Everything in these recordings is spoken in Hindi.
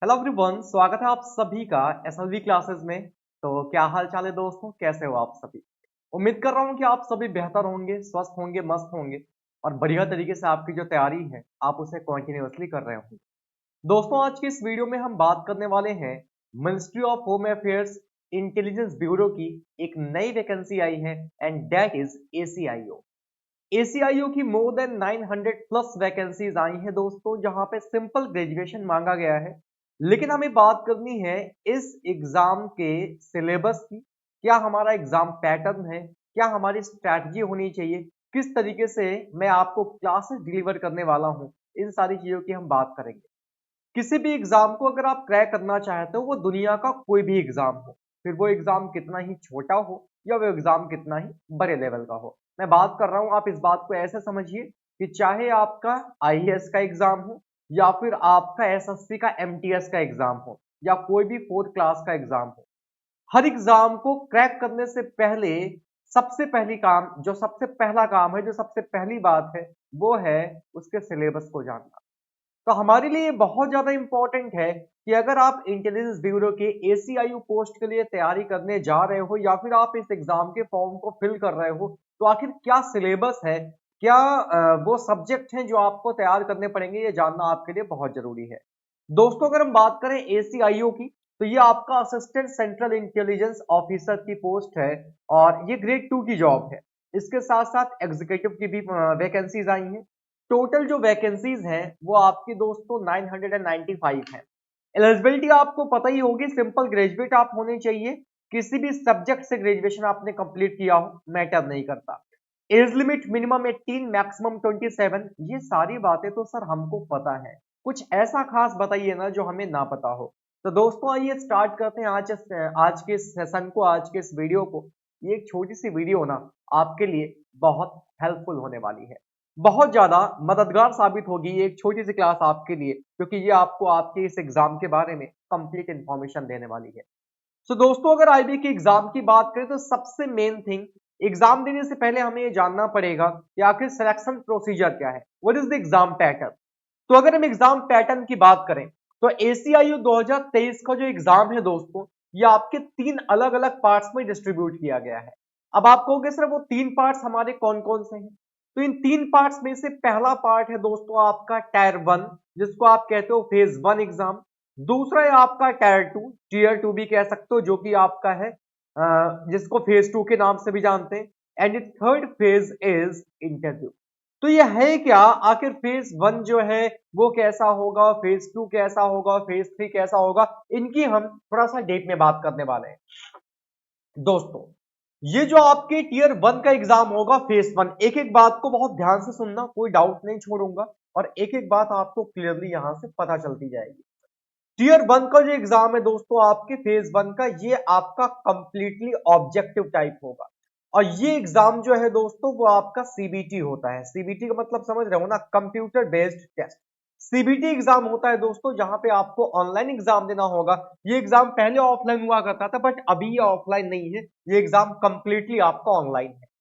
हेलो एवरीवन, स्वागत है आप सभी का एसएलवी क्लासेस में। तो क्या हाल चाल है दोस्तों, कैसे हो आप सभी। उम्मीद कर रहा हूं कि आप सभी बेहतर होंगे, स्वस्थ होंगे, मस्त होंगे और बढ़िया तरीके से आपकी जो तैयारी है आप उसे कंटिन्यूअसली कर रहे होंगे। दोस्तों, आज की इस वीडियो में हम बात करने वाले हैं ministry of home affairs intelligence bureau की एक नई वैकेंसी आई है and that is ACIO. ACIO की मोर देन 900 प्लस वैकेंसीज आई हैं दोस्तों, जहां पे सिंपल ग्रेजुएशन मांगा गया है। लेकिन हमें बात करनी है इस एग्जाम के सिलेबस की। क्या हमारा एग्जाम पैटर्न है, क्या हमारी स्ट्रैटेजी होनी चाहिए, किस तरीके से मैं आपको क्लासेस डिलीवर करने वाला हूं, इन सारी चीजों की हम बात करेंगे। किसी भी एग्जाम को अगर आप क्रैक करना चाहते हो, वो दुनिया का कोई भी एग्जाम हो, फिर वो एग्जाम कितना ही छोटा हो या वो एग्जाम कितना ही बड़े लेवल का हो, मैं बात कर रहा हूं, आप इस बात को ऐसे समझिए कि चाहे आपका आईएएस का एग्जाम हो या फिर आपका एसएससी का एमटीएस का एग्जाम हो या कोई भी फोर्थ क्लास का एग्जाम हो, हर एग्जाम को क्रैक करने से पहले सबसे पहली काम, जो सबसे पहला काम है, जो सबसे पहली बात है, वो है उसके सिलेबस को जानना। तो हमारे लिए बहुत ज्यादा इंपॉर्टेंट है कि अगर आप इंटेलिजेंस ब्यूरो के एसीआईयू पोस्ट के लिए तैयारी करने जा रहे हो या फिर आप इस एग्जाम के फॉर्म को फिल कर रहे हो, तो आखिर क्या सिलेबस है, क्या वो सब्जेक्ट हैं जो आपको तैयार करने पड़ेंगे, ये जानना आपके लिए बहुत जरूरी है। दोस्तों, अगर हम बात करें एसीआईओ की, तो ये आपका असिस्टेंट सेंट्रल इंटेलिजेंस ऑफिसर की पोस्ट है और ये ग्रेड 2 की जॉब है। इसके साथ साथ एग्जीक्यूटिव की भी वैकेंसीज आई हैं। टोटल जो वैकेंसीज हैं वो आपकी दोस्तों 995 है। एलिजिबिलिटी आपको पता ही होगी, सिंपल ग्रेजुएट आप होने चाहिए, किसी भी सब्जेक्ट से ग्रेजुएशन आपने कंप्लीट किया हो, मैटर नहीं करता। Age limit minimum 18, maximum 27। ये सारी बातें तो सर हमको पता है, कुछ ऐसा खास बताइए ना जो हमें ना पता हो। तो दोस्तों, आइए स्टार्ट करते हैं आज के इस सेशन को, आज के इस वीडियो को। ये एक छोटी सी वीडियो ना आपके लिए बहुत हेल्पफुल होने वाली है, बहुत ज्यादा मददगार साबित होगी ये एक छोटी सी क्लास आपके लिए, क्योंकि ये आपको आपके इस एग्जाम के बारे में कंप्लीट इंफॉर्मेशन देने वाली है। सो दोस्तों, अगर आईबी के एग्जाम की बात करें तो सबसे मेन थिंग, एग्जाम देने से पहले हमें ये जानना पड़ेगा कि आखिर सिलेक्शन प्रोसीजर क्या है, what is the exam pattern. तो अगर हम एग्जाम पैटर्न की बात करें तो एसीआईयू 2023 का जो एग्जाम है दोस्तों, ये आपके तीन अलग अलग पार्ट्स में डिस्ट्रीब्यूट किया गया है। अब आप कहोगे सर वो तीन पार्ट्स हमारे कौन कौन से हैं। तो इन तीन पार्ट्स में से पहला पार्ट है दोस्तों आपका टायर 1, जिसको आप कहते हो फेज 1 एग्जाम। दूसरा है आपका टीयर 2 भी कह सकते हो, जो कि आपका है जिसको फेज 2 के नाम से भी जानते हैं। And third phase is interview. तो ये है क्या, आखिर फेज 1 जो है वो कैसा होगा, फेज 2 कैसा होगा, फेज 3 कैसा होगा, इनकी हम थोड़ा सा डेट में बात करने वाले हैं। दोस्तों, ये जो आपके टीयर 1 का एग्जाम होगा फेज 1, एक एक बात को बहुत ध्यान से सुनना, कोई डाउट नहीं छोड़ूंगा और एक एक बात आपको क्लियरली यहां से पता चलती जाएगी। टीयर 1 का जो एग्जाम है दोस्तों आपके फेज 1 का, ये आपका कंप्लीटली ऑब्जेक्टिव टाइप होगा। और ये एग्जाम जो है दोस्तों वो आपका सीबीटी होता है। सीबीटी का मतलब समझ रहे हो ना, computer based test. CBT exam होता है दोस्तों जहां पे आपको ऑनलाइन एग्जाम देना होगा। ये एग्जाम पहले ऑफलाइन हुआ करता था, बट अभी ये ऑफलाइन नहीं है, ये एग्जाम कंप्लीटली आपका ऑनलाइन है।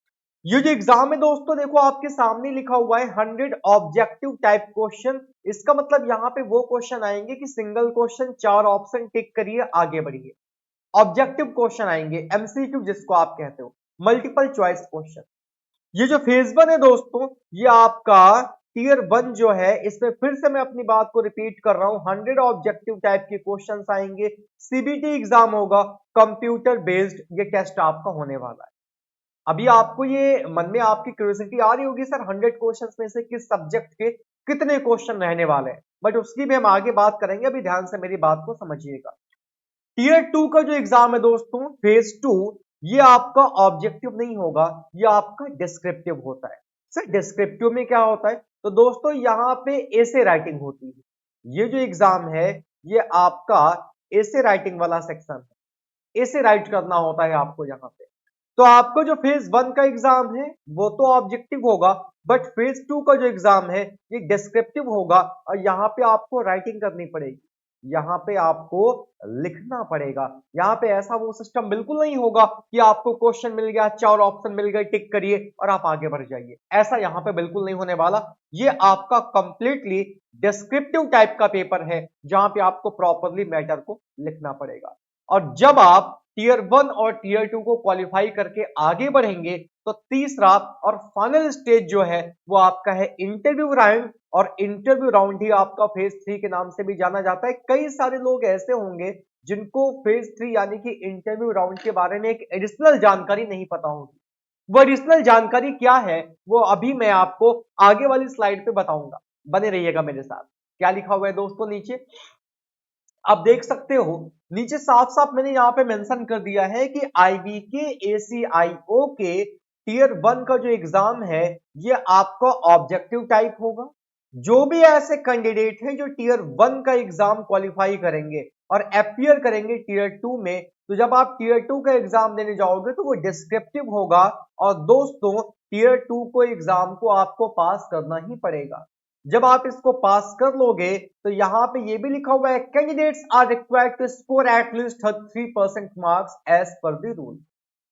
ये जो एग्जाम है दोस्तों, देखो आपके सामने लिखा हुआ है 100 ऑब्जेक्टिव टाइप क्वेश्चन। इसका मतलब यहाँ पे वो क्वेश्चन आएंगे कि सिंगल क्वेश्चन, 4 ऑप्शन टिक करिए, आगे बढ़िए। ऑब्जेक्टिव क्वेश्चन आएंगे, एमसीक्यू जिसको आप कहते हो, मल्टीपल चॉइस क्वेश्चन। ये जो फेज 1 है दोस्तों, ये आपका टीयर 1 जो है, इसमें फिर से मैं अपनी बात को रिपीट कर रहा हूं, 100 ऑब्जेक्टिव टाइप के क्वेश्चंस आएंगे, सीबीटी एग्जाम होगा, कंप्यूटर बेस्ड ये टेस्ट आपका होने वाला है। अभी आपको ये मन में आपकी क्यूरियोसिटी आ रही होगी, सर 100 क्वेश्चंस में से किस सब्जेक्ट के कितने क्वेश्चन रहने वाले हैं, बट उसकी भी हम आगे बात करेंगे, अभी ध्यान से मेरी बात को समझिएगा। टीयर 2 का जो एग्जाम है दोस्तों फेज 2, ये आपका ऑब्जेक्टिव नहीं होगा, ये आपका डिस्क्रिप्टिव होता है। सर डिस्क्रिप्टिव में क्या होता है, तो दोस्तों यहाँ पे एसे राइटिंग होती है। ये जो एग्जाम है ये आपका एसे राइटिंग वाला सेक्शन है, एसे राइट करना होता है आपको यहाँ पे। तो आपको जो फेज 1 का एग्जाम है वो तो ऑब्जेक्टिव होगा, बट फेज 2 का जो एग्जाम है ये डिस्क्रिप्टिव होगा और यहाँ पे आपको राइटिंग करनी पड़ेगी। यहाँ पे आपको लिखना पड़ेगा। यहाँ पे ऐसा वो सिस्टम बिल्कुल नहीं होगा कि आपको क्वेश्चन मिल गया, 4 ऑप्शन मिल गए, टिक करिए और आप आगे बढ़ जाइए। ऐसा यहाँ पे बिल्कुल नहीं होने वाला। ये आपका कंप्लीटली डिस्क्रिप्टिव टाइप का पेपर है, जहां पे आपको प्रॉपरली मैटर को लिखना पड़ेगा। और जब आप टीयर 1 और टीयर 2 को क्वालिफाई करके आगे बढ़ेंगे, तो तीसरा और फाइनल स्टेज जो है वो आपका है इंटरव्यू राउंड। और इंटरव्यू राउंड ही आपका फेज 3 के नाम से भी जाना जाता है। कई सारे लोग ऐसे होंगे जिनको फेज 3 यानी कि इंटरव्यू राउंड के बारे में एक एडिशनल जानकारी नहीं पता होगी। वो एडिशनल जानकारी क्या है वो अभी मैं आपको आगे वाली स्लाइड पे बताऊंगा। बने रहिएगा मेरे साथ। क्या लिखा हुआ है दोस्तों नीचे आप देख सकते हो। नीचे साफ साफ मैंने यहाँ पे मेंशन कर दिया है कि आईबी के ACIO के टीयर 1 का जो एग्जाम है ये आपका ऑब्जेक्टिव टाइप होगा। जो भी ऐसे कैंडिडेट हैं जो टीयर 1 का एग्जाम क्वालिफाई करेंगे और अपियर करेंगे टीयर 2 में, तो जब आप टीयर 2 का एग्जाम देने जाओगे तो वो डिस्क्रिप्टिव होगा। और दोस्तों टीयर 2 को एग्जाम को आपको पास करना ही पड़ेगा। जब आप इसको पास कर लोगे तो यहां पे ये भी लिखा हुआ है candidates are required to score at least 3% marks as per the rule.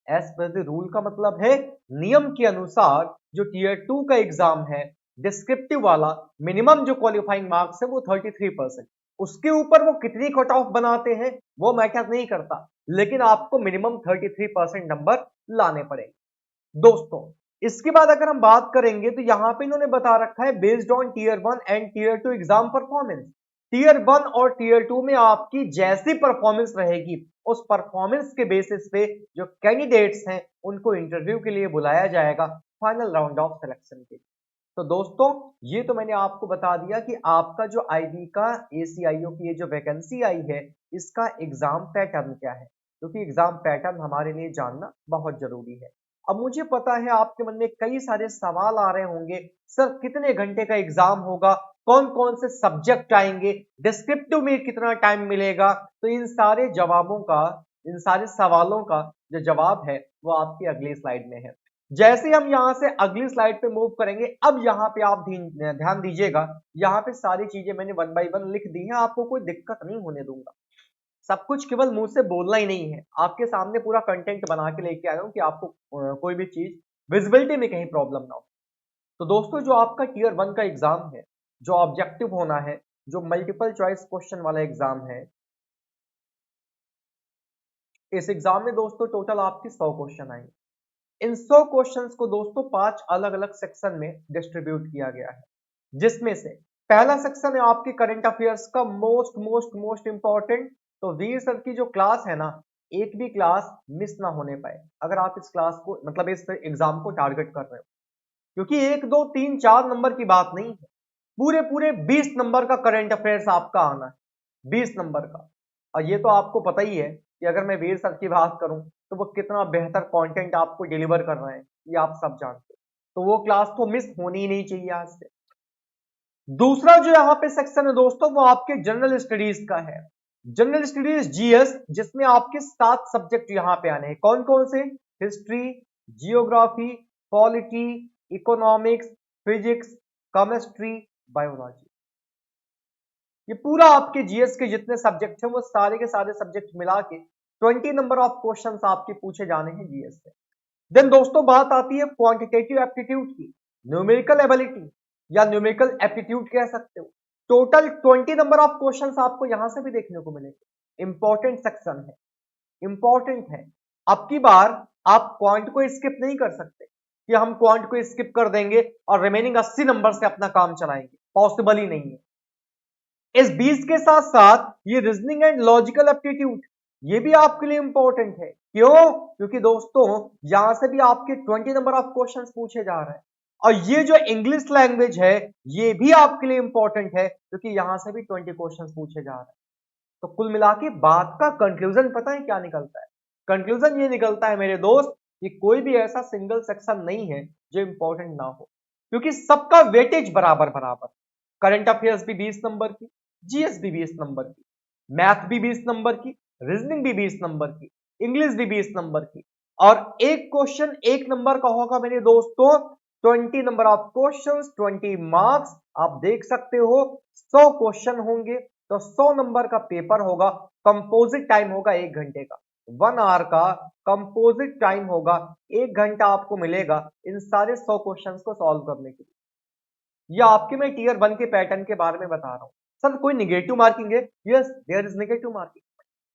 As per the rule का मतलब है नियम के अनुसार जो टीयर 2 का एग्जाम है डिस्क्रिप्टिव वाला, मिनिमम जो क्वालिफाइंग मार्क्स है वो 33%। उसके ऊपर वो कितनी कट ऑफ बनाते हैं वो मैटर नहीं करता, लेकिन आपको मिनिमम 33% नंबर लाने पड़ेंगे दोस्तों। इसके बाद अगर हम बात करेंगे तो यहां पे इन्होंने बता रखा है based on tier 1 and tier 2 exam performance. Tier 1 और टीयर 2 में आपकी जैसी परफॉर्मेंस रहेगी उस परफॉर्मेंस के बेसिस पे जो कैंडिडेट्स हैं उनको इंटरव्यू के लिए बुलाया जाएगा फाइनल राउंड ऑफ सिलेक्शन के। तो दोस्तों ये तो मैंने आपको बता दिया कि आपका जो आईबी का ACIO की ये जो वैकेंसी आई है इसका एग्जाम पैटर्न क्या है, क्योंकि एग्जाम पैटर्न हमारे लिए जानना बहुत जरूरी है। अब मुझे पता है आपके मन में कई सारे सवाल आ रहे होंगे, सर कितने घंटे का एग्जाम होगा, कौन कौन से सब्जेक्ट आएंगे, डिस्क्रिप्टिव में कितना टाइम मिलेगा। तो इन सारे जवाबों का, इन सारे सवालों का जो जवाब है वो आपकी अगली स्लाइड में है। जैसे हम यहां से अगली स्लाइड पे मूव करेंगे, अब यहाँ पे आप ध्यान दीजिएगा, यहाँ पे सारी चीजें मैंने 1 बाय 1 लिख दी हैं, आपको कोई दिक्कत नहीं होने दूंगा। सब कुछ केवल मुंह से बोलना ही नहीं है, आपके सामने पूरा कंटेंट बना के लेके आया हूं कि आपको कोई भी चीज विजिबिलिटी में कहीं प्रॉब्लम ना हो। तो दोस्तों जो आपका टीयर 1 का एग्जाम है, जो ऑब्जेक्टिव होना है, जो मल्टीपल चॉइस क्वेश्चन वाला एग्जाम है, इस एग्जाम में दोस्तों टोटल आपके 100 क्वेश्चन आएंगे। इन 100 क्वेश्चंस को दोस्तों 5 अलग अलग सेक्शन में डिस्ट्रीब्यूट किया गया है, जिसमें से पहला सेक्शन है आपके करंट अफेयर्स का मोस्ट मोस्ट मोस्ट इंपॉर्टेंट। तो वीर सर की जो क्लास है ना, एक भी क्लास मिस ना होने पाए अगर आप इस क्लास को मतलब इस एग्जाम को टारगेट कर रहे हो, क्योंकि 1 2 3 4 नंबर की बात नहीं है, पूरे पूरे 20 नंबर का करंट अफेयर्स आपका आना है, 20 नंबर का। और ये तो आपको पता ही है कि अगर मैं वीर सर की बात करूं तो वो कितना बेहतर कंटेंट आपको डिलीवर कर रहे हैं, ये आप सब जानते हो। तो वो क्लास तो मिस होनी ही नहीं चाहिए आज से। दूसरा जो यहाँ पे सेक्शन है दोस्तों वो आपके जनरल स्टडीज का है, जनरल स्टडीज GS, जिसमें आपके 7 सब्जेक्ट यहाँ पे आने हैं। कौन कौन से? History, geography, polity, economics, physics, chemistry, biology. ये पूरा आपके जीएस के जितने सब्जेक्ट हैं वो सारे के सारे सब्जेक्ट मिला के 20 नंबर ऑफ क्वेश्चंस आपके पूछे जाने हैं जीएस से। देन दोस्तों बात आती है क्वांटिटेटिव एप्टीट्यूड की, न्यूमेरिकल एबिलिटी या न्यूमेरिकल एप्टीट्यूड कह सकते हो। टोटल 20 नंबर ऑफ क्वेश्चंस आपको यहां से भी देखने को मिलेंगे। इंपॉर्टेंट सेक्शन है, इंपॉर्टेंट है। अब की बार आप क्वांट को स्किप नहीं कर सकते कि हम क्वांट को स्किप कर देंगे और रिमेनिंग 80 नंबर से अपना काम चलाएंगे, पॉसिबल ही नहीं है। इस 20 के साथ साथ ये रीजनिंग एंड लॉजिकल एप्टीट्यूड ये भी आपके लिए इंपॉर्टेंट है। क्यों? क्योंकि दोस्तों यहां से भी आपके 20 नंबर ऑफ क्वेश्चंस पूछे जा रहे हैं। और ये जो इंग्लिश लैंग्वेज है ये भी आपके लिए इंपॉर्टेंट है, क्योंकि यहां से भी 20 क्वेश्चंस पूछे जा रहे हैं। तो कुल मिला के बात का कंक्लूजन पता है क्या निकलता है? कंक्लूजन ये निकलता है मेरे दोस्त कि कोई भी ऐसा सिंगल सेक्शन नहीं है जो इंपॉर्टेंट ना हो, क्योंकि सबका वेटेज बराबर बराबर। करंट अफेयर्स भी 20 नंबर की, जीएस भी 20 नंबर की, मैथ भी 20 नंबर की, रीजनिंग भी 20 नंबर की, इंग्लिश भी 20 नंबर की। और एक क्वेश्चन 1 नंबर का होगा मेरे दोस्तों, 20 नंबर ऑफ क्वेश्चंस 20 मार्क्स। आप देख सकते हो 100 क्वेश्चन होंगे तो 100 नंबर का पेपर होगा, कंपोजिट टाइम होगा 1 घंटे का, 1 आवर का कंपोजिट टाइम होगा, 1 घंटा आपको मिलेगा इन सारे 100 क्वेश्चंस को सॉल्व करने के लिए। या आपके मैं टीयर 1 के पैटर्न के बारे में बता रहा हूं। सर कोई निगेटिव मार्किंग है? Yes, there is negative marking.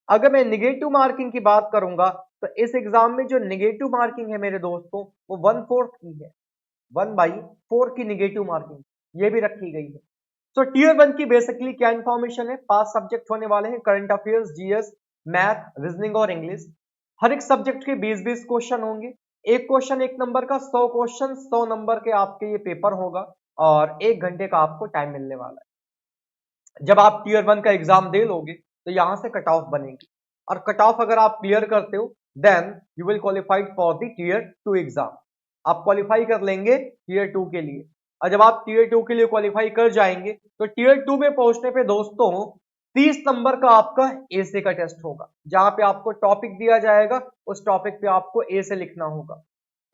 अगर मैं निगेटिव मार्किंग की बात करूंगा तो इस एग्जाम में जो निगेटिव मार्किंग है मेरे दोस्तों वो 1/4 की है, 1/4 की निगेटिव मार्किंग ये भी रखी गई है। तो टीयर 1 की बेसिकली क्या इंफॉर्मेशन है? 5 सब्जेक्ट होने वाले हैं, current affairs, GS, math, reasoning और इंग्लिश। हर एक सब्जेक्ट के 20-20 क्वेश्चन होंगे, एक क्वेश्चन 1 नंबर का, 100 क्वेश्चन 100 नंबर के आपके ये पेपर होगा और 1 घंटे का आपको टाइम मिलने वाला है। जब आप टीयर 1 का एग्जाम दे लोगे तो यहां से कट ऑफ बनेगी और कट ऑफ अगर आप क्लियर करते हो then you will qualified for the tier 2 exam. आप क्वालिफाई कर लेंगे टीयर 2 के लिए, और जब आप टीयर 2 के लिए क्वालिफाई कर जाएंगे तो टीयर 2 में पहुंचने पे दोस्तों 30 नंबर का आपका एसे का टेस्ट होगा, जहां पे आपको टॉपिक दिया जाएगा, उस टॉपिक पे आपको ए से लिखना होगा,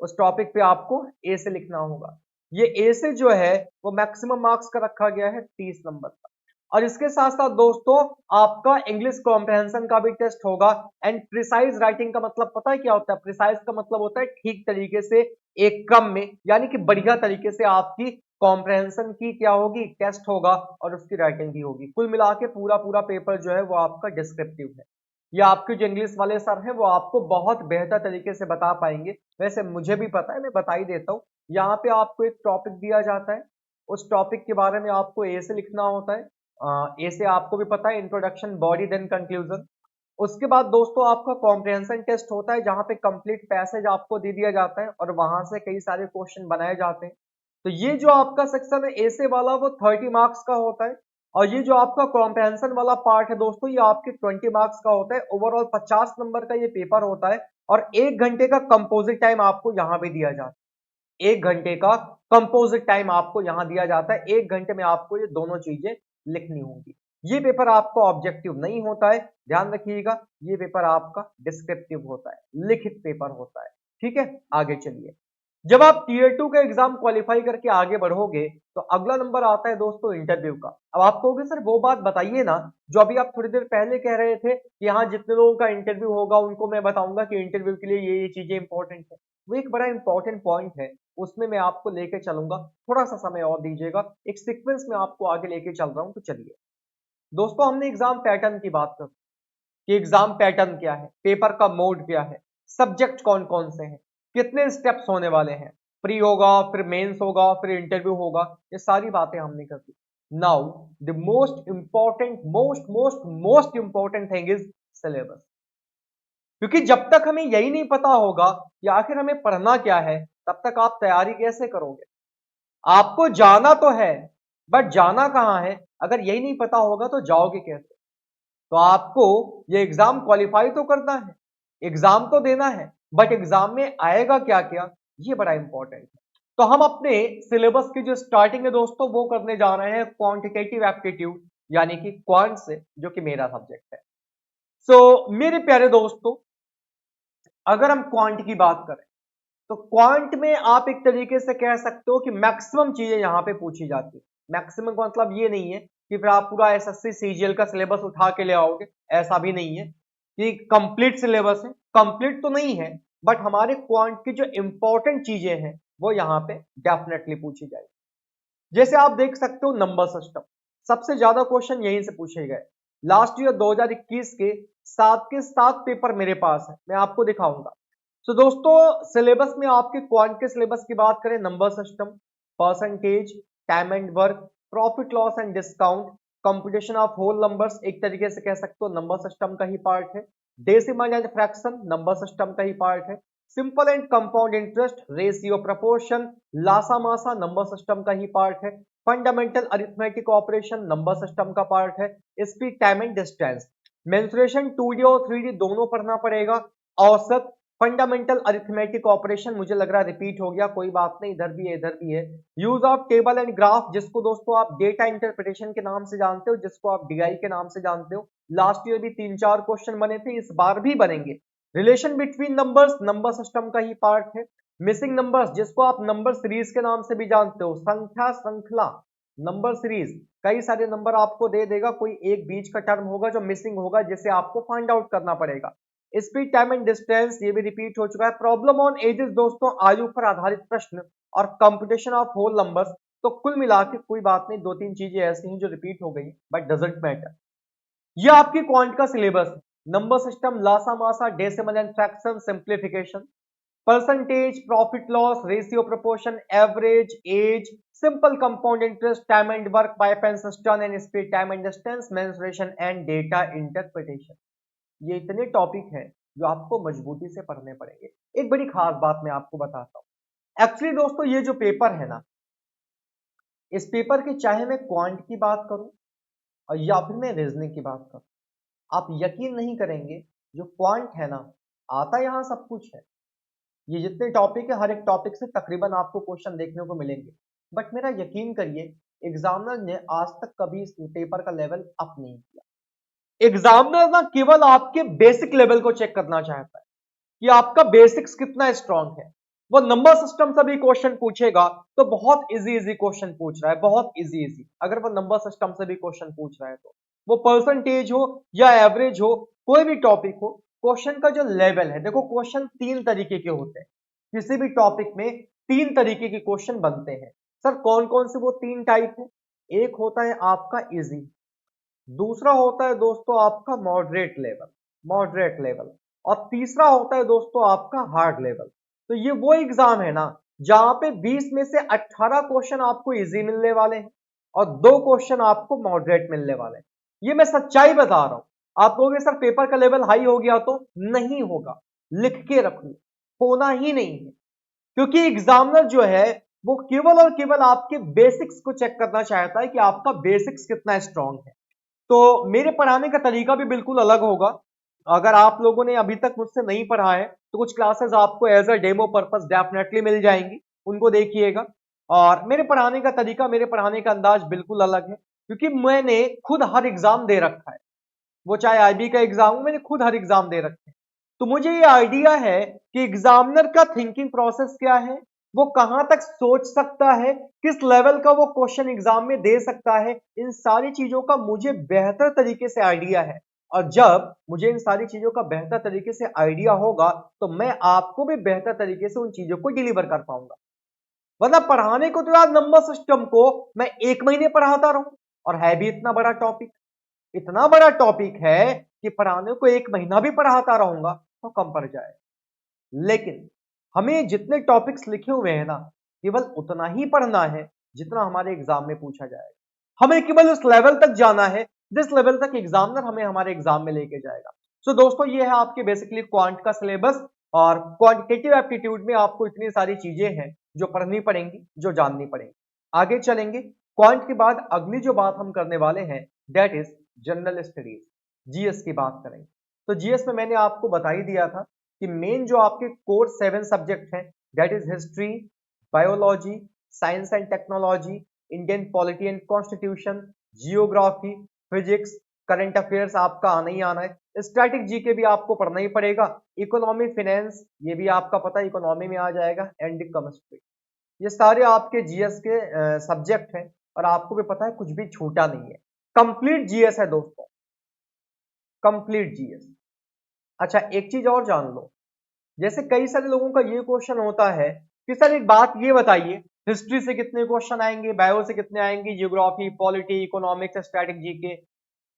उस टॉपिक पे आपको ए से लिखना होगा। ये ए से जो है वो मैक्सिमम मार्क्स का रखा गया है 30 नंबर का। और इसके साथ साथ दोस्तों आपका इंग्लिश कॉम्प्रहेंशन का भी टेस्ट होगा। एंड प्रिसाइज राइटिंग का मतलब पता है क्या होता है? प्रिसाइज का मतलब होता है ठीक तरीके से, एक क्रम में, यानी कि बढ़िया तरीके से आपकी कॉम्प्रहेंशन की क्या होगी, टेस्ट होगा और उसकी राइटिंग भी होगी। कुल मिला के पूरा पूरा पेपर जो है वो आपका डिस्क्रिप्टिव है। या आपके जो इंग्लिश वाले सर हैं वो आपको बहुत बेहतर तरीके से बता पाएंगे। वैसे मुझे भी पता है, मैं बता ही देता हूँ। यहाँ पे आपको एक टॉपिक दिया जाता है, उस टॉपिक के बारे में आपको ए से लिखना होता है। ए से आपको भी पता है इंट्रोडक्शन, बॉडी, देन कंक्लूजन। उसके बाद दोस्तों आपका कॉम्प्रिहेंशन टेस्ट होता है, जहां पे कंप्लीट पैसेज आपको दे दिया जाता है और वहां से कई सारे क्वेश्चन बनाए जाते हैं। तो ये जो आपका सेक्शन है ए से वाला वो 30 मार्क्स का होता है, और ये जो आपका कॉम्प्रिहेंशन वाला पार्ट है दोस्तों ये आपके 20 मार्क्स का होता है। ओवरऑल 50 नंबर का ये पेपर होता है और 1 घंटे का कंपोजिट टाइम आपको यहाँ पे दिया जाता है। 1 घंटे का कंपोजिट टाइम आपको यहाँ दिया जाता है। 1 घंटे में आपको ये दोनों चीजें लिखनी होंगी। ये पेपर आपका ऑब्जेक्टिव नहीं होता है, ध्यान रखिएगा। ये पेपर आपका डिस्क्रिप्टिव होता है, लिखित पेपर होता है। ठीक है, आगे चलिए। जब आप टीयर 2 का एग्जाम क्वालिफाई करके आगे बढ़ोगे तो अगला नंबर आता है दोस्तों इंटरव्यू का। अब आप कहोगे सर वो बात बताइए ना जो अभी आप थोड़ी देर पहले कह रहे थे कि यहाँ जितने लोगों का इंटरव्यू होगा उनको मैं बताऊंगा कि इंटरव्यू के लिए ये चीजें इंपॉर्टेंट है। वो एक बड़ा इंपॉर्टेंट पॉइंट है, उसमें मैं आपको लेके चलूंगा। थोड़ा सा समय और दीजिएगा, एक सीक्वेंस में आपको आगे लेके चल रहा हूं। तो चलिए दोस्तों, हमने एग्जाम पैटर्न की बात कर कि एग्जाम पैटर्न क्या है, पेपर का मोड क्या है, सब्जेक्ट कौन कौन से हैं, कितने स्टेप्स होने वाले हैं, प्री होगा, फिर मेंस होगा, फिर इंटरव्यू होगा, ये सारी बातें हमने कर दी। Now the most important most important thing is syllabus. क्योंकि जब तक हमें यही नहीं पता होगा कि आखिर हमें पढ़ना क्या है, तब तक आप तैयारी कैसे करोगे? आपको जाना तो है, बट जाना कहां है अगर यही नहीं पता होगा तो जाओगे कैसे? तो आपको ये एग्जाम क्वालिफाई तो करना है, एग्जाम तो देना है, बट एग्जाम में आएगा क्या क्या, ये बड़ा इंपॉर्टेंट है। तो हम अपने सिलेबस की जो स्टार्टिंग है दोस्तों वो करने जा रहे हैं क्वांटिटेटिव एप्टीट्यूड यानी कि क्वांट से, जो कि मेरा सब्जेक्ट है। मेरे प्यारे दोस्तों, अगर हम क्वांट की बात करें तो क्वांट में आप एक तरीके से कह सकते हो कि मैक्सिमम चीजें यहां पे पूछी जाती है। मैक्सिमम का मतलब ये नहीं है कि फिर आप पूरा एसएससी सीजीएल का सिलेबस उठा के ले आओगे, ऐसा भी नहीं है कि कंप्लीट सिलेबस है। कंप्लीट तो नहीं है, बट हमारे क्वांट की जो इंपॉर्टेंट चीजें हैं वो यहाँ पे डेफिनेटली पूछी जाएगी। जैसे आप देख सकते हो नंबर सिस्टम, सबसे ज्यादा क्वेश्चन यहीं से पूछे गए। लास्ट ईयर 2021 के 7 पेपर मेरे पास है, मैं आपको दिखाऊंगा। दोस्तों, सिलेबस में आपके क्वांट के सिलेबस की बात करें, number system, percentage, time and work, profit loss and discount, computation of whole numbers, एक तरीके से कह सकते हो नंबर सिस्टम का ही पार्ट है। Decimal and fraction number system का ही पार्ट है। Simple and compound interest, ratio, proportion, लासा मासा नंबर सिस्टम का ही पार्ट है। Fundamental arithmetic operation number system का पार्ट है। Speed, time and distance, mensuration 2D और 3D दोनों पढ़ना पड़ेगा। औसत, फंडामेंटल अरिथमेटिक ऑपरेशन, मुझे लग रहा है रिपीट हो गया, कोई बात नहीं, इधर भी है इधर भी है। Use of table and graph, जिसको दोस्तों आप डेटा इंटरप्रिटेशन के नाम से जानते हो, जिसको आप डीआई के नाम से जानते हो। लास्ट ईयर भी 3-4 क्वेश्चन बने थे, इस बार भी बनेंगे। Relation between numbers number system का ही पार्ट है। मिसिंग नंबर्स, जिसको आप नंबर सीरीज के नाम से भी जानते हो, संख्या श्रृंखला, नंबर सीरीज, कई सारे नंबर आपको दे देगा, कोई एक बीच का टर्म होगा जो मिसिंग होगा जिसे आपको फाइंड आउट करना पड़ेगा। स्पीड, टाइम एंड डिस्टेंस, ये भी रिपीट हो चुका है। प्रॉब्लम ऑन एजेस दोस्तों, आयु पर आधारित प्रश्न, और कंप्यूटेशन ऑफ होल नंबर्स। तो कुल मिला के कोई बात नहीं, दो तीन चीजें ऐसी हैं जो रिपीट हो गई, बट डजंट मैटर। ये आपकी क्वांट का सिलेबस है। नंबर सिस्टम, लासा मासा, decimal and fraction, simplification, percentage, profit loss, ratio, proportion, average, age, simple compound interest, time and work, pipe and cistern and speed, time and distance, mensuration and data interpretation. ये इतने टॉपिक हैं जो आपको मजबूती से पढ़ने पड़ेंगे। एक बड़ी खास बात मैं आपको बताता हूं, एक्चुअली दोस्तों ये जो पेपर है ना, इस पेपर की चाहे मैं क्वांट की बात करूं और या फिर मैं रीजनिंग की बात करूं, आप यकीन नहीं करेंगे, जो क्वांट है ना, आता यहाँ सब कुछ है। ये जितने टॉपिक है, हर एक टॉपिक से तकरीबन आपको क्वेश्चन देखने को मिलेंगे, बट मेरा यकीन करिए, एग्जामिनर ने आज तक कभी इस पेपर का लेवल अप नहीं किया। एग्जामिनर ना केवल आपके बेसिक लेवल को चेक करना चाहता है कि आपका बेसिक्स कितना स्ट्रांग है। वो नंबर सिस्टम से भी क्वेश्चन पूछेगा तो बहुत इजी इजी क्वेश्चन पूछ रहा है, बहुत इजी इजी। अगर वो नंबर सिस्टम से भी क्वेश्चन पूछ रहा है तो वो परसेंटेज हो या एवरेज हो, कोई भी टॉपिक हो, क्वेश्चन का जो लेवल है, देखो क्वेश्चन तीन तरीके के होते हैं, किसी भी टॉपिक में तीन तरीके के क्वेश्चन बनते हैं। सर कौन कौन से वो तीन टाइप है? एक होता है आपका इजी, दूसरा होता है दोस्तों आपका मॉडरेट लेवल, और तीसरा होता है दोस्तों आपका हार्ड लेवल। तो ये वो एग्जाम है ना जहां पे 20 में से 18 क्वेश्चन आपको इजी मिलने वाले हैं और दो क्वेश्चन आपको मॉडरेट मिलने वाले हैं। ये मैं सच्चाई बता रहा हूं। आप कहोगे सर पेपर का लेवल हाई हो गया, तो नहीं होगा, लिख के रखिए, होना ही नहीं है। क्योंकि एग्जामिनर जो है वो केवल और केवल आपके बेसिक्स को चेक करना चाहता है कि आपका बेसिक्स कितना स्ट्रांग है। तो मेरे पढ़ाने का तरीका भी बिल्कुल अलग होगा। अगर आप लोगों ने अभी तक मुझसे नहीं पढ़ा है तो कुछ क्लासेस आपको as a demo purpose definitely मिल जाएंगी, उनको देखिएगा। और मेरे पढ़ाने का तरीका, मेरे पढ़ाने का अंदाज बिल्कुल अलग है, क्योंकि मैंने खुद हर एग्जाम दे रखा है। वो चाहे आईबी का एग्जाम हो, मैंने खुद हर एग्जाम दे रखे हैं। तो मुझे ये आइडिया है कि एग्जामिनर का थिंकिंग प्रोसेस क्या है, वो कहां तक सोच सकता है, किस लेवल का वो क्वेश्चन एग्जाम में दे सकता है, इन सारी चीजों का मुझे बेहतर तरीके से आइडिया है। और जब मुझे इन सारी चीजों का बेहतर तरीके से आइडिया होगा तो मैं आपको भी बेहतर तरीके से उन चीजों को डिलीवर कर पाऊंगा। वरना पढ़ाने को तो यार नंबर सिस्टम को मैं एक महीने पढ़ाता रहूं, और है भी इतना बड़ा टॉपिक, इतना बड़ा टॉपिक है कि पढ़ाने को एक महीना भी पढ़ाता रहूंगा तो कम पड़ जाए। लेकिन हमें जितने टॉपिक्स लिखे हुए हैं ना, केवल उतना ही पढ़ना है जितना हमारे एग्जाम में पूछा जाएगा। हमें केवल उस लेवल तक जाना है जिस लेवल तक एग्जामिनर हमें हमारे एग्जाम में लेके जाएगा। सो दोस्तों ये है आपके बेसिकली क्वांट का सिलेबस, और क्वांटिटेटिव एप्टीट्यूड में आपको इतनी सारी चीजें हैं जो पढ़नी पड़ेंगी, जो जाननी पड़ेंगी। आगे चलेंगे, क्वांट के बाद अगली जो बात हम करने वाले हैं that is general studies, GS की बात करेंगे। तो जीएस में मैंने आपको बता ही दिया था कि मेन जो आपके कोर 7 सब्जेक्ट हैं that is history, biology, science and technology, Indian polity and constitution, geography, physics, current affairs आपका आना ही आना है, स्टैटिक जीके भी आपको पढ़ना ही पड़ेगा, इकोनॉमी, फाइनेंस ये भी आपका पता है इकोनॉमी में आ जाएगा, एंड केमिस्ट्री। ये सारे आपके जीएस के सब्जेक्ट हैं, और आपको भी पता है कुछ भी छूटा नहीं है, कंप्लीट जीएस है दोस्तों, कंप्लीट जीएस। अच्छा एक चीज और जान लो, जैसे कई सारे लोगों का ये क्वेश्चन होता है कि सर एक बात ये बताइए, हिस्ट्री से कितने क्वेश्चन आएंगे, बायो से कितने आएंगे, geography, polity, economics, static GK,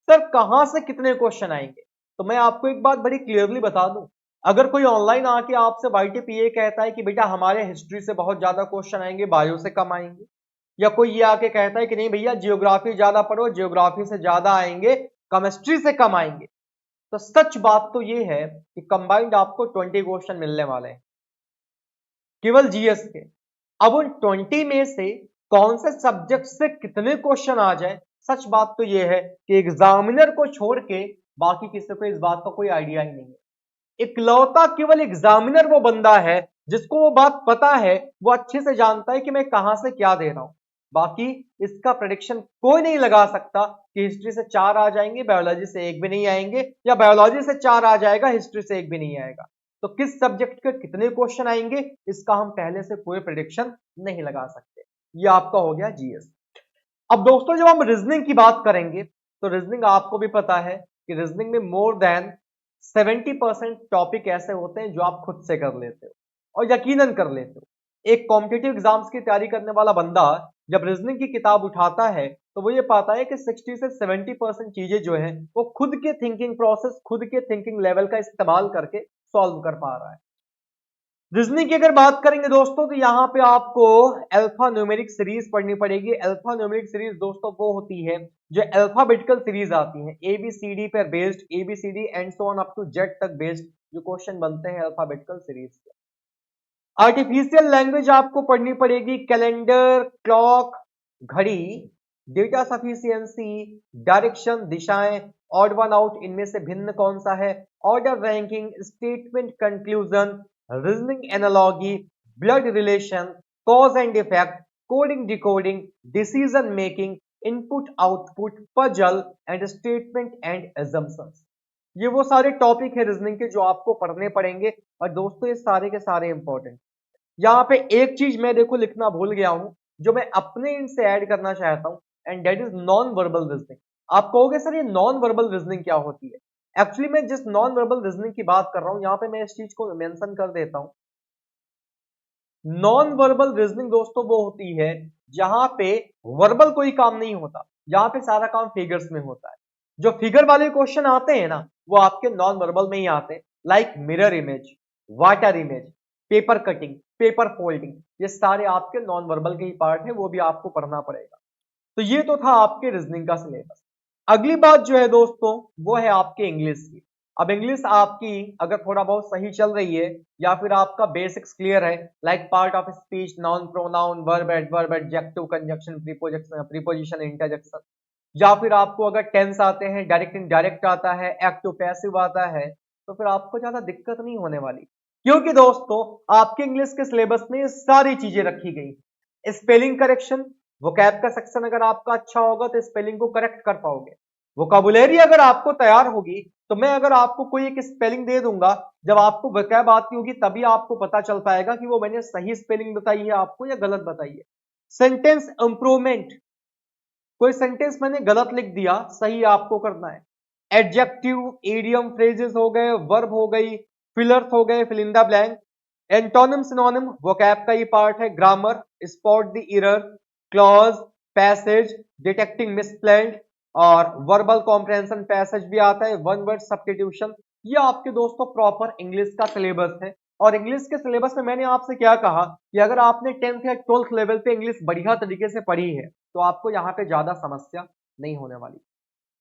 sir कहां से कितने क्वेश्चन आएंगे? तो मैं आपको एक बात बड़ी क्लियरली बता दूं, अगर कोई ऑनलाइन आके आपसे वाईटीपीए कहता है कि बेटा हमारे हिस्ट्री से बहुत ज्यादा क्वेश्चन आएंगे, बायो से कम आएंगे, या कोई ये आके कहता है कि नहीं भैया जियोग्राफी ज्यादा पढ़ो, जियोग्राफी से ज्यादा आएंगे, केमिस्ट्री से कम आएंगे, तो सच बात तो ये है कि कंबाइंड आपको 20 क्वेश्चन मिलने वाले हैं केवल जीएस के। अब उन 20 में से कौन से सब्जेक्ट से कितने क्वेश्चन आ जाए, सच बात तो यह है कि एग्जामिनर को छोड़ के बाकी किसी को इस बात का कोई आइडिया ही नहीं है। इकलौता केवल एग्जामिनर वो बंदा है जिसको वो बात पता है, वो अच्छे से जानता है कि मैं कहां से क्या दे रहा हूं। बाकी इसका प्रेडिक्शन कोई नहीं लगा सकता कि हिस्ट्री से 4 आ जाएंगे, बायोलॉजी से एक भी नहीं आएंगे, या बायोलॉजी से 4 आ जाएगा, हिस्ट्री से एक भी नहीं आएगा। तो किस सब्जेक्ट के कितने क्वेश्चन आएंगे इसका हम पहले से कोई प्रेडिक्शन नहीं लगा सकते। ये आपका हो गया जीएस। अब दोस्तों जब हम रीजनिंग की बात करेंगे तो रीजनिंग आपको भी पता है कि रीजनिंग में मोर देन 70% टॉपिक ऐसे होते हैं जो आप खुद से कर लेते हो और यकीनन कर लेते हो। एक कॉम्पिटिटिव एग्जाम्स की तैयारी करने वाला बंदा जब रीजनिंग की किताब उठाता है तो वो ये पाता है कि 60 से 70% चीजें जो है वो खुद के थिंकिंग प्रोसेस, खुद के थिंकिंग लेवल का इस्तेमाल करके सॉल्व कर पा रहा है। रीजनिंग की अगर बात करेंगे दोस्तों तो यहाँ पे आपको अल्फा न्यूमेरिक सीरीज पढ़नी पड़ेगी। अल्फा न्यूमेरिक सीरीज दोस्तों वो होती है जो अल्फाबेटिकल सीरीज आती है, ABCD पर based, ABCD and so on up to Z तक बेस्ड जो क्वेश्चन बनते हैं अल्फाबेटिकल सीरीज के। आर्टिफिशियल लैंग्वेज आपको पढ़नी पड़ेगी, कैलेंडर, क्लॉक, घड़ी, डेटा सफिशियंसी, डायरेक्शन, दिशाएं, ऑड वन आउट, इनमें से भिन्न कौन सा है, order ranking, statement conclusion, reasoning analogy, blood relation, cause and effect, coding decoding, decision making, input output, puzzle and statement and assumptions. ये वो सारे टॉपिक है रीजनिंग के जो आपको पढ़ने पड़ेंगे और दोस्तों ये सारे के सारे इंपॉर्टेंट। यहाँ पे एक चीज मैं देखो लिखना भूल गया हूं जो मैं अपने इन से ऐड करना चाहता हूं and that is non verbal reasoning. आप कहोगे सर ये नॉन वर्बल रीजनिंग क्या होती है? एक्चुअली मैं जिस नॉन वर्बल रीजनिंग की बात कर रहा हूं यहाँ पे मैं इस चीज को मेंशन कर देता हूं। नॉन वर्बल रीजनिंग दोस्तों वो होती है जहां पे वर्बल कोई काम नहीं होता, जहां पे सारा काम फिगर्स में होता है। जो फिगर वाले क्वेश्चन आते हैं ना वो आपके नॉन वर्बल में ही आते हैं, like mirror image, water image, paper cutting, paper folding, ये सारे आपके नॉन वर्बल के ही पार्ट है, वो भी आपको पढ़ना पड़ेगा। तो ये तो था आपके रीजनिंग का सिलेबस। अगली बात जो है दोस्तों वो है आपके इंग्लिश की। अब इंग्लिश आपकी अगर थोड़ा बहुत सही चल रही है या फिर आपका बेसिक्स क्लियर है, like part of speech, noun, pronoun, verb, adverb, adjective, conjunction, preposition, interjection, या फिर आपको अगर टेंस आते हैं, डायरेक्ट इनडायरेक्ट आता है, एक्टिव पैसिव आता है, तो फिर आपको ज्यादा दिक्कत नहीं होने वाली, क्योंकि दोस्तों आपके इंग्लिश के सिलेबस में ये सारी चीजें रखी गई। स्पेलिंग करेक्शन, वोकैब का सेक्शन अगर आपका अच्छा होगा तो स्पेलिंग को करेक्ट कर पाओगे। वोकैबुलरी अगर आपको तैयार होगी तो मैं अगर आपको कोई एक स्पेलिंग दे दूंगा, जब आपको वोकैब आती होगी तभी आपको पता चल पाएगा कि वो मैंने सही स्पेलिंग बताई है आपको या गलत बताई है। सेंटेंस इंप्रूवमेंट, कोई सेंटेंस मैंने गलत लिख दिया, सही आपको करना है। एडजेक्टिव, इडियम, फ्रेजेस हो गए, वर्ब हो गई, फिलर्स हो गए, fill in the blank, antonym, synonym, vocab का ही पार्ट है, grammar, spot the error, clause, passage, detecting misspelled, और वर्बल कॉम्प्रहेंशन पैसेज भी आता है, वन वर्ड सब्स्टिट्यूशन। ये आपके दोस्तों प्रॉपर इंग्लिश का सिलेबस है। और इंग्लिश के सिलेबस में मैंने आपसे क्या कहा कि अगर आपने 10th या 12th लेवल पे इंग्लिश बढ़िया तरीके से पढ़ी है तो आपको यहाँ पे ज्यादा समस्या नहीं होने वाली।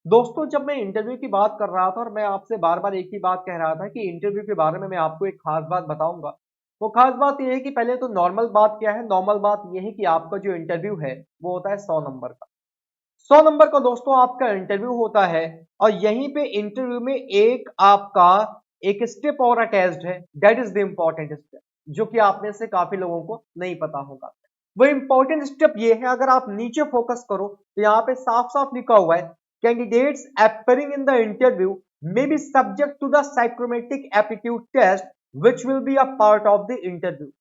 दोस्तों जब मैं इंटरव्यू की बात कर रहा था और मैं आपसे बार बार एक ही बात कह रहा था कि इंटरव्यू के बारे में मैं आपको एक खास बात बताऊंगा, वो खास बात यह है कि पहले तो नॉर्मल बात क्या है, नॉर्मल बात यह है कि आपका जो इंटरव्यू है वो होता है 100 नंबर का। 100 नंबर का दोस्तों आपका इंटरव्यू होता है और यहीं पे इंटरव्यू में एक आपका एक स्टेप और अटैच्ड है, that is the important step, जो कि आप में से काफी लोगों को नहीं पता होगा। वो इंपॉर्टेंट स्टेप ये है, अगर आप नीचे फोकस करो तो यहाँ पे साफ साफ लिखा हुआ है, candidates appearing in the interview may be subject to the psychometric aptitude test which will be a part of the interview।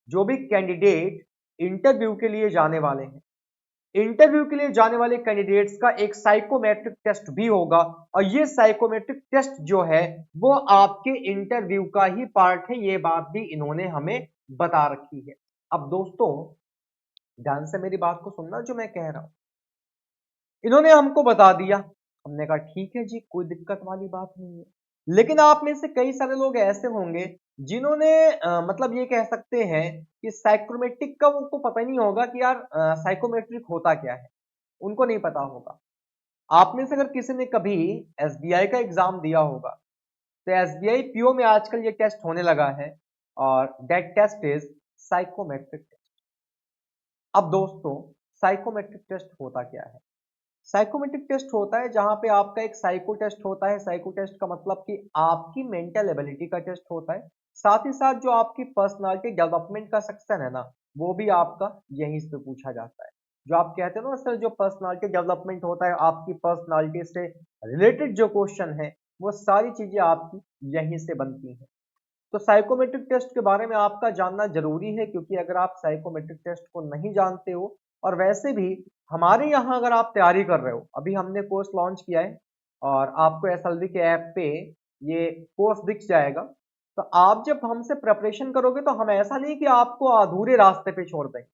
जो भी कैंडिडेट इंटरव्यू के लिए जाने वाले हैं, इंटरव्यू के लिए जाने वाले कैंडिडेट्स का एक साइकोमेट्रिक टेस्ट भी होगा और ये साइकोमेट्रिक टेस्ट जो है वो आपके इंटरव्यू का ही पार्ट है, ये बात भी इन्होंने हमें बता रखी है। अब दोस्तों ध्यान से मेरी बात को सुनना जो मैं कह रहा हूं, इन्होंने हमको बता दिया, हमने कहा ठीक है जी कोई दिक्कत वाली बात नहीं है। लेकिन आप में से कई सारे लोग ऐसे होंगे जिन्होंने मतलब ये कह सकते हैं कि साइकोमेट्रिक का उनको पता ही नहीं होगा कि यार साइकोमेट्रिक होता क्या है, उनको नहीं पता होगा। आप में से अगर किसी ने कभी एसबीआई का एग्जाम दिया होगा तो एसबीआई पीओ में आजकल ये टेस्ट होने लगा है और that test is psychometric test. अब दोस्तों साइकोमेट्रिक टेस्ट होता क्या है? साइकोमेट्रिक टेस्ट होता है जहां पे आपका एक साइको टेस्ट होता है। साइको टेस्ट का मतलब कि आपकी मेंटल एबिलिटी का टेस्ट होता है, साथ ही साथ जो आपकी पर्सनालिटी डेवलपमेंट का सेक्शन है ना वो भी आपका यहीं से पूछा जाता है। जो आप कहते हैं ना सर जो पर्सनालिटी डेवलपमेंट होता है, आपकी पर्सनालिटी से रिलेटेड जो क्वेश्चन है वो सारी चीजें आपकी यहीं से बनती हैं। तो साइकोमेट्रिक टेस्ट के बारे में आपका जानना जरूरी है, क्योंकि अगर आप साइकोमेट्रिक टेस्ट को नहीं जानते हो और वैसे भी हमारे यहाँ अगर आप तैयारी कर रहे हो, अभी हमने कोर्स लॉन्च किया है और आपको एसएलवी के ऐप पे ये कोर्स दिख जाएगा। तो आप जब हमसे प्रिपरेशन करोगे तो हम ऐसा नहीं कि आपको अधूरे रास्ते पे छोड़ देंगे।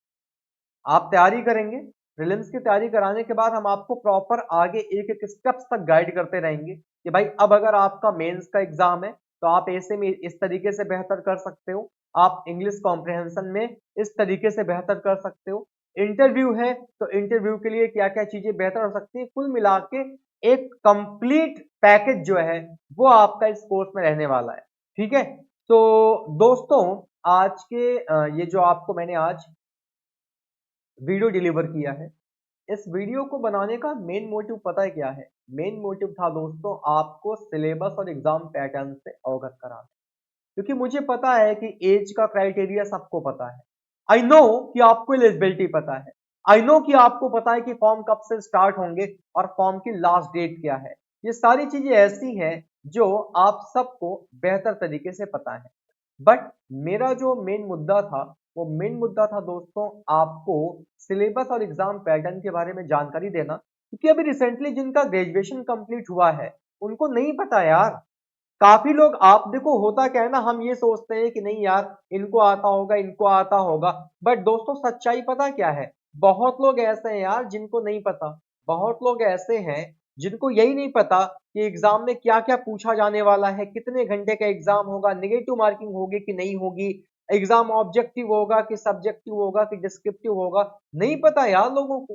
आप तैयारी करेंगे, प्रीलिम्स की तैयारी कराने के बाद हम आपको प्रॉपर आगे एक एक स्टेप्स तक गाइड करते रहेंगे कि भाई अब अगर आपका मेंस का एग्जाम है तो आप ऐसे में इस तरीके से बेहतर कर सकते हो, आप इंग्लिश कॉम्प्रिहेंशन में इस तरीके से बेहतर कर सकते हो, इंटरव्यू है तो इंटरव्यू के लिए क्या क्या चीजें बेहतर हो सकती है। कुल मिला के एक कंप्लीट पैकेज जो है वो आपका इस कोर्स में रहने वाला है। ठीक है, तो दोस्तों आज के ये जो आपको मैंने आज वीडियो डिलीवर किया है, इस वीडियो को बनाने का मेन मोटिव पता है क्या है? मेन मोटिव था दोस्तों आपको सिलेबस और एग्जाम पैटर्न से अवगत कराना, क्योंकि मुझे पता है कि एज का क्राइटेरिया सबको पता है। आई नो कि आपको एलिजिबिलिटी पता है, आई नो कि आपको पता है कि फॉर्म कब से स्टार्ट होंगे और फॉर्म की लास्ट डेट क्या है। ये सारी चीजें ऐसी हैं जो आप सबको बेहतर तरीके से पता है। बट मेरा जो मेन मुद्दा था वो मेन मुद्दा था दोस्तों आपको सिलेबस और एग्जाम पैटर्न के बारे में जानकारी देना, क्योंकि अभी रिसेंटली जिनका ग्रेजुएशन कंप्लीट हुआ है उनको नहीं पता यार। काफी लोग, आप देखो होता क्या है ना, हम ये सोचते हैं कि नहीं यार इनको आता होगा इनको आता होगा, बट दोस्तों सच्चाई पता क्या है? बहुत लोग ऐसे हैं यार जिनको नहीं पता। बहुत लोग ऐसे हैं जिनको यही नहीं पता कि एग्जाम में क्या क्या पूछा जाने वाला है, कितने घंटे का एग्जाम होगा, नेगेटिव मार्किंग होगी कि नहीं होगी, एग्जाम ऑब्जेक्टिव होगा कि सब्जेक्टिव होगा कि डिस्क्रिप्टिव होगा, नहीं पता यार लोगों को।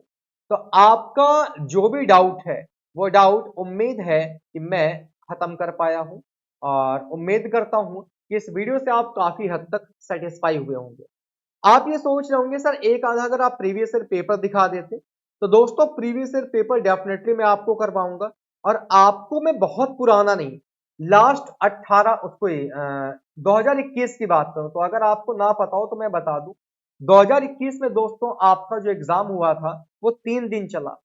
तो आपका जो भी डाउट है वो डाउट उम्मीद है कि मैं खत्म कर पाया हूं, और उम्मीद करता हूं कि इस वीडियो से आप काफी हद तक सेटिस्फाई हुए होंगे। आप ये सोच रहे होंगे सर एक आधा अगर आप प्रीवियस ईयर पेपर दिखा देते, तो दोस्तों प्रीवियस ईयर पेपर डेफिनेटली मैं आपको करवाऊंगा, और आपको मैं बहुत पुराना नहीं, लास्ट 18 उसको 2021 की बात करूं तो अगर आपको ना पता हो तो मैं बता दूं, 2021 में दोस्तों आपका जो एग्जाम हुआ था वो 3 दिन चला,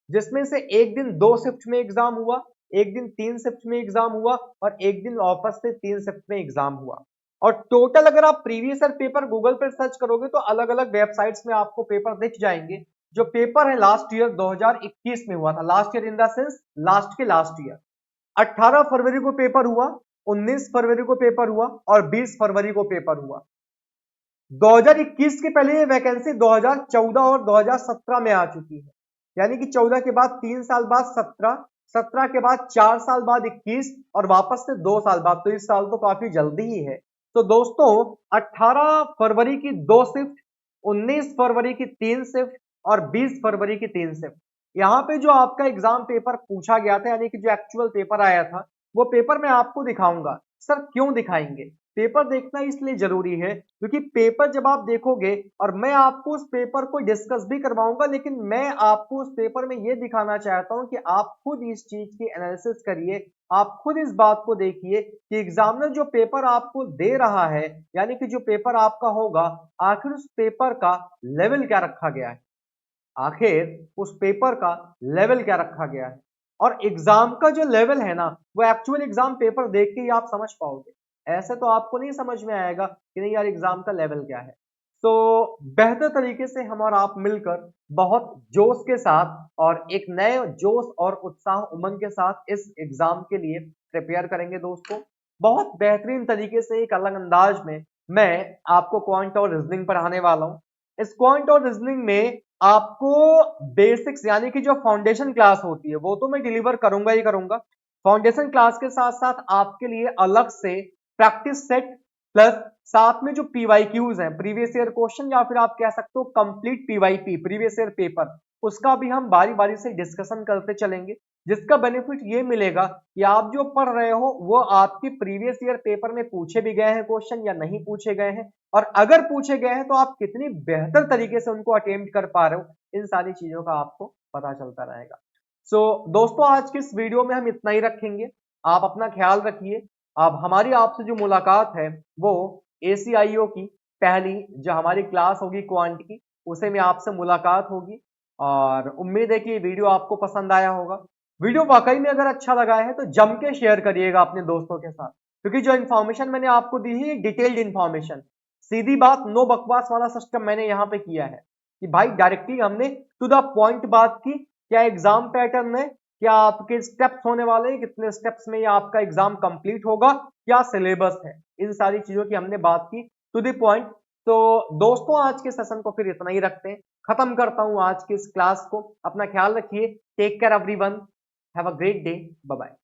जिसमें से एक दिन 2 शिफ्ट में एग्जाम हुआ, एक दिन 3 शिफ्ट में एग्जाम हुआ और एक दिन वापस से 3 शिफ्ट में एग्जाम हुआ। और टोटल अगर आप प्रीवियस ईयर पेपर गूगल पर सर्च करोगे तो अलग अलग वेबसाइट्स में आपको पेपर दिख जाएंगे। जो पेपर है लास्ट ईयर 2021 में हुआ था, last year in the sense last के लास्ट ईयर, 18 फरवरी को पेपर हुआ, 19 फरवरी को पेपर हुआ और 20 फरवरी को पेपर हुआ। 2021 के पहले ये वैकेंसी 2014 और 2017 में आ चुकी है, यानी कि 14 के बाद 3 साल बाद 17, 17 के बाद 4 साल बाद 21 और वापस से 2 साल बाद, तो इस साल तो काफी जल्दी ही है। तो दोस्तों 18 फरवरी की 2 शिफ्ट, 19 फरवरी की 3 शिफ्ट और 20 फरवरी की 3 शिफ्ट, यहाँ पे जो आपका एग्जाम पेपर पूछा गया था, यानी कि जो एक्चुअल पेपर आया था वो पेपर मैं आपको दिखाऊंगा। सर क्यों दिखाएंगे? पेपर देखना इसलिए जरूरी है क्योंकि पेपर जब आप देखोगे, और मैं आपको उस पेपर को डिस्कस भी करवाऊंगा, लेकिन मैं आपको उस पेपर में यह दिखाना चाहता हूं कि आप खुद इस चीज की एनालिसिस करिए, आप खुद इस बात को देखिए कि एग्जामिनर जो पेपर आपको दे रहा है, यानी कि जो पेपर आपका होगा, आखिर उस पेपर का लेवल क्या रखा गया है, आखिर उस पेपर का लेवल क्या रखा गया है। और एग्जाम का जो लेवल है ना वो एक्चुअल एग्जाम पेपर देख के ही आप समझ पाओगे, ऐसे तो आपको नहीं समझ में आएगा कि नहीं यार एग्जाम का लेवल क्या है। तो बेहतर तरीके से हम और आप मिलकर बहुत जोश के साथ और एक नए जोश और उत्साह उमंग के साथ इस एग्जाम के लिए प्रिपेयर करेंगे दोस्तों। बहुत बेहतरीन तरीके से एक अलग अंदाज में मैं आपको क्वांट और रीजनिंग पढ़ाने वाला हूं। इस क्वांट और रीजनिंग में आपको बेसिक्स यानी कि जो फाउंडेशन क्लास होती है वो तो मैं डिलीवर करूंगा ही करूंगा, फाउंडेशन क्लास के साथ साथ आपके लिए अलग से प्रैक्टिस सेट प्लस साथ में जो पीवाईक्यूज हैं, प्रीवियस ईयर क्वेश्चन या फिर आप कह सकते हो कंप्लीट पीवाईपी प्रीवियस ईयर पेपर, उसका भी हम बारी बारी से डिस्कशन करते चलेंगे, जिसका बेनिफिट ये मिलेगा कि आप जो पढ़ रहे हो वो आपके प्रीवियस ईयर पेपर में पूछे भी गए हैं क्वेश्चन या नहीं पूछे गए हैं, और अगर पूछे गए हैं तो आप कितनी बेहतर तरीके से उनको अटेम्प्ट कर पा रहे हो, इन सारी चीजों का आपको पता चलता रहेगा। सो दोस्तों आज की इस वीडियो में हम इतना ही रखेंगे। आप अपना ख्याल रखिए। अब हमारी आपसे जो मुलाकात है वो ACIO की पहली जो हमारी क्लास होगी क्वांट की, उसे में आपसे मुलाकात होगी, और उम्मीद है कि ये वीडियो आपको पसंद आया होगा। वीडियो वाकई में अगर अच्छा लगा है तो जम के शेयर करिएगा अपने दोस्तों के साथ, क्योंकि जो इन्फॉर्मेशन मैंने आपको दी है डिटेल्ड इन्फॉर्मेशन, सीधी बात, नो बकवास वाला सिस्टम मैंने यहाँ पे किया है कि भाई डायरेक्टली हमने टू द पॉइंट बात की, क्या एग्जाम पैटर्न है, क्या आपके स्टेप्स होने वाले हैं, कितने स्टेप्स में ये आपका एग्जाम कंप्लीट होगा, क्या सिलेबस है, इन सारी चीजों की हमने बात की टू द पॉइंट। तो दोस्तों आज के सेशन को फिर इतना ही रखते हैं, खत्म करता हूं आज की इस क्लास को। अपना ख्याल रखिए, take care everyone, have a great day, bye bye.